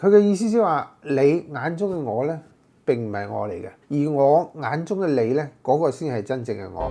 佢嘅意思即係話，你眼中嘅我呢，並唔係我嚟嘅，而我眼中嘅你呢，嗰個先係真正嘅我。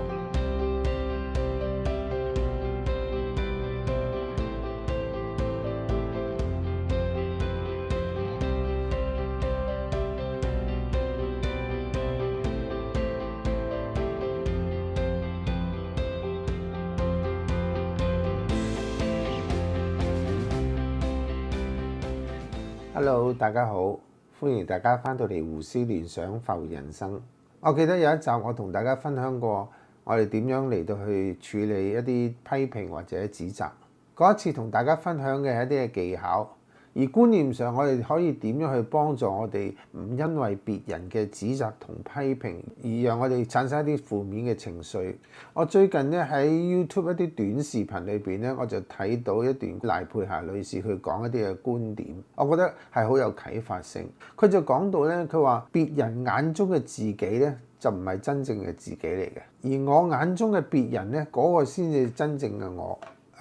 Hello， 大家好，歡迎大家翻到嚟胡思亂想浮人生。我記得有一集我同大家分享過，我哋點樣嚟到去處理一啲批評或者指責。嗰一次同大家分享嘅係一啲嘅技巧，而觀念上我哋可以點樣去幫助我哋唔因為別人嘅指責同批評而讓我哋產生一啲負面嘅情緒。我最近咧喺 YouTube 一啲短視頻裏邊咧，我就睇到一段賴佩霞女士佢講一啲嘅觀點，我覺得係好有啟發性。佢就講到咧，佢話別人眼中嘅自己咧就唔係真正嘅自己嚟嘅，而我眼中嘅別人咧嗰個先至真正嘅我。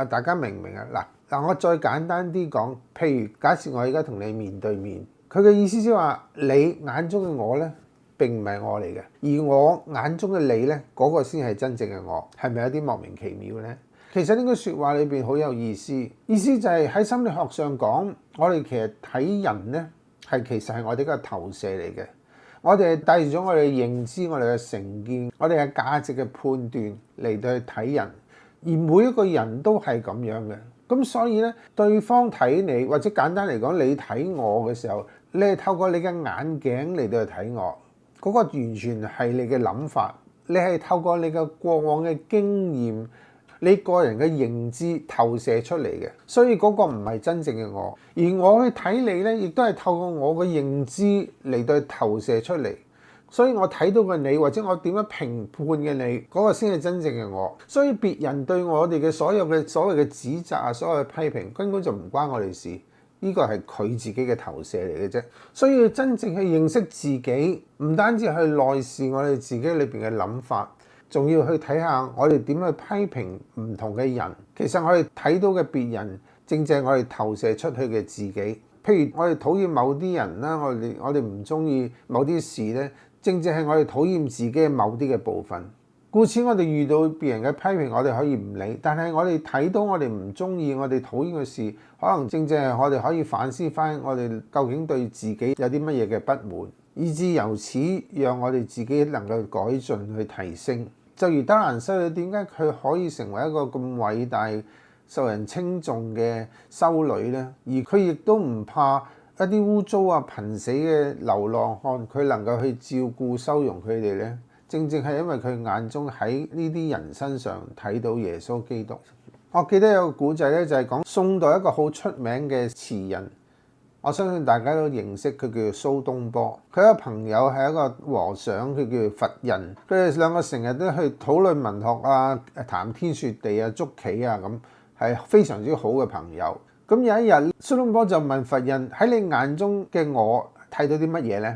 大家明唔明啊？嗱，我再簡單啲講，譬如假設我而家同你面對面，佢嘅意思即係話，你眼中嘅我咧並唔係我嚟嘅，而我眼中嘅你咧嗰個先係真正嘅我，係咪有啲莫名其妙呢？其實呢句説話裏邊好有意思，意思就係喺心理學上講，我哋其實睇人咧其實係我哋嘅投射嚟嘅，我哋係帶住咗我哋嘅認知、我哋嘅成見、我哋嘅價值嘅判斷嚟到去睇人。而每一個人都係咁樣嘅，咁所以咧，對方睇你，或者簡單嚟講，你睇我嘅時候，你係透過你嘅眼鏡嚟到去睇我，嗰個完全係你嘅諗法，你係透過你嘅過往嘅經驗，你個人嘅認知投射出嚟嘅，所以嗰個唔係真正嘅我，而我去睇你咧，亦都係透過我嘅認知嚟到去投射出嚟。所以我睇到嘅你，或者我點樣評判嘅你，嗰個先係真正嘅我。所以別人對我哋嘅所謂嘅指責啊，所謂嘅批評，根本就唔關我哋事。呢個係佢自己嘅投射嚟嘅啫。所以要真正去認識自己，唔單止去內視我哋自己裏邊嘅諗法，仲要去睇下我哋點去批評唔同嘅人。其實我哋睇到嘅別人，正正係我哋投射出去嘅自己。譬如我哋討厭某啲人啦，我哋唔中意某啲事咧。正正係我哋討厭自己嘅某啲嘅部分，故此我哋遇到別人嘅批評，我哋可以唔理，但係我哋睇到我哋唔中意、我哋討厭嘅事，可能正正係我哋可以反思翻我哋究竟對自己有啲乜嘢嘅不滿，以至由此讓我哋自己能夠改進去提升。就如德蘭修女，點解佢可以成為一個咁偉大、受人稱頌嘅修女呢？而佢亦都唔怕一啲污糟啊、貧死嘅流浪漢，佢能夠去照顧收容佢哋呢，正正係因為佢眼中喺呢啲人身上睇到耶穌基督。我記得有個古仔咧，就係講宋代一個好出名嘅詞人，我相信大家都認識，佢叫蘇東坡。佢一個朋友係一個和尚，佢叫佛印。佢哋兩個成日都去討論文學啊、談天說地啊、捉棋啊咁，係非常之好嘅朋友。咁有一日，蘇東坡就問佛印：喺你眼中嘅我睇到啲乜嘢呢？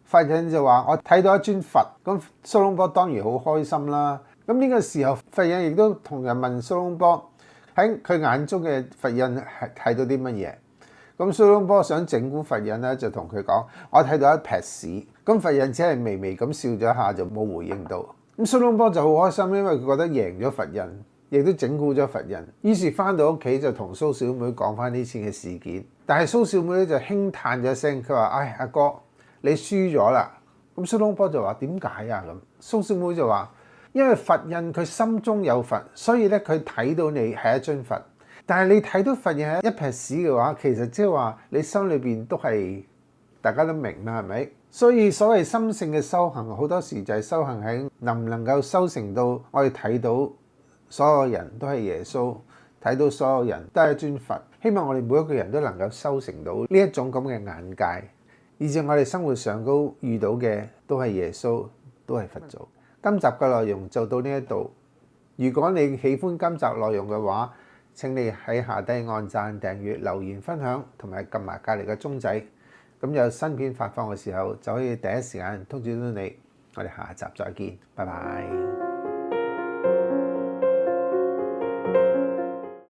佛印就話：我睇到一尊佛。咁蘇東坡當然好開心啦。咁呢個時候，佛印亦都同人問蘇東坡：喺佢眼中嘅佛印係睇到啲乜嘢？咁蘇東坡想整蠱佛印咧，就同佢講：我睇到一撇屎。咁佛印只係微微咁笑咗一下，就冇回應到。咁蘇東坡就好開心，因為佢覺得贏咗佛印。亦都整蠱咗佛印，於是翻到屋企就同蘇小妹講翻呢次嘅事件。但係蘇小妹咧就輕嘆咗一聲，佢話：唉，阿哥，你輸咗啦。咁蘇東坡就話：點解啊？咁蘇小妹就話：因為佛印佢心中有佛，所以咧佢睇到你係一尊佛。但係你睇到佛印係一撇屎嘅話，其實即係話你心裏邊都係大家都明啦，係咪？所以所謂心性嘅修行，好多時就係修行喺能唔能夠修成到我哋睇到所有人都係耶穌，睇到所有人都係一尊佛。希望我哋每一個人都能夠修成到呢一種咁嘅眼界，以至我哋生活上高遇到嘅都係耶穌，都係佛祖。今集嘅內容就到呢一度。如果你喜歡今集內容嘅話，請你喺下低按讚、訂閱、留言、分享，同埋撳埋隔離嘅鐘仔，咁有新片發放嘅時候就可以第一時間通知到你。我哋下集再見，拜拜。